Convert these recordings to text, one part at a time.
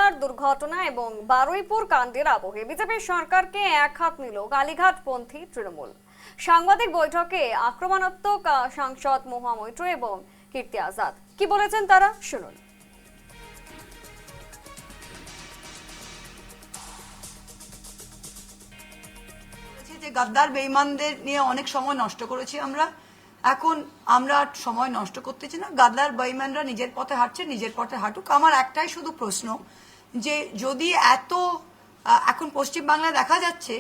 আগরতলার দুর্ঘটনা এবং বারুইপুর কাণ্ডের আবহে বিজেপি সরকারকে একহাত নিল কালীঘাটপন্থী তৃণমূল। সাংবাদিক বৈঠকে আক্রমণাত্মক সাংসদ মহুয়া মৈত্র এবং কীর্তি আজাদ কি বলেছেন তারা শুনুন। গাদ্দার বেঈমানদের নিয়ে অনেক সময় নষ্ট করেছি আমরা। এখন আমরা সময় নষ্ট করতেছি না। গাদ্দার বেঈমানরা নিজের পথে হাঁটছে, নিজের পথে হাঁটুক। আমার একটাই শুধু প্রশ্ন, যে যদি এত এখন পশ্চিমবাংলায় দেখা যাচ্ছে,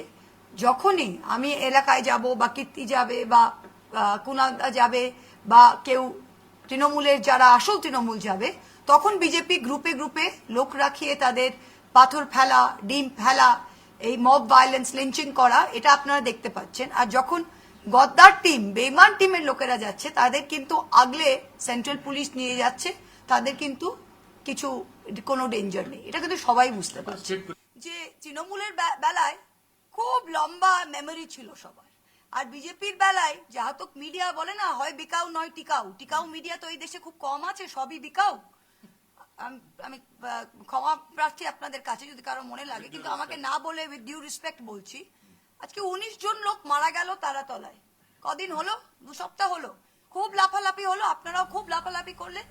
যখনই আমি এলাকায় যাব বা কীর্তি যাবে বা কুনালদা যাবে বা কেউ তৃণমূলের যারা আসল তৃণমূল যাবে, তখন বিজেপি গ্রুপে গ্রুপে লোক রাখিয়ে তাদের পাথর ফেলা, ডিম ফেলা, এই মব ভায়োলেন্স, লিঞ্চিং করা, এটা আপনারা দেখতে পাচ্ছেন। আর যখন গদ্দার টিম, বেঈমান টিমের লোকেরা যাচ্ছে, তাদের কিন্তু আগলে সেন্ট্রাল পুলিশ নিয়ে যাচ্ছে, তাদের কিন্তু কোনো ডেঞ্জার নেই। এটা কিন্তু সবাই বুঝতে পারছে যে তৃণমূলের বেলায় খুব লম্বা মেমোরি ছিল সবার, আর বিজেপির বেলায় যাহাতক মিডিয়া বলে না, হয় বিকাউ নয় টিকাউ। টিকাউ মিডিয়া তো এই দেশে খুব কম আছে, সবই বিকাউ। আমি ক্ষমা প্রার্থী আপনাদের কাছে যদি কারো মনে লাগে, কিন্তু আমাকে না বলে উইথ ডিউ রেসপেক্ট বলছি, আজকে 19 জন লোক মারা গেল তারাতলায়। কদিন হলো? 2 সপ্তাহ হলো। খুব লাফালাফি হলো, আপনারাও খুব লাফালাফি করলেন।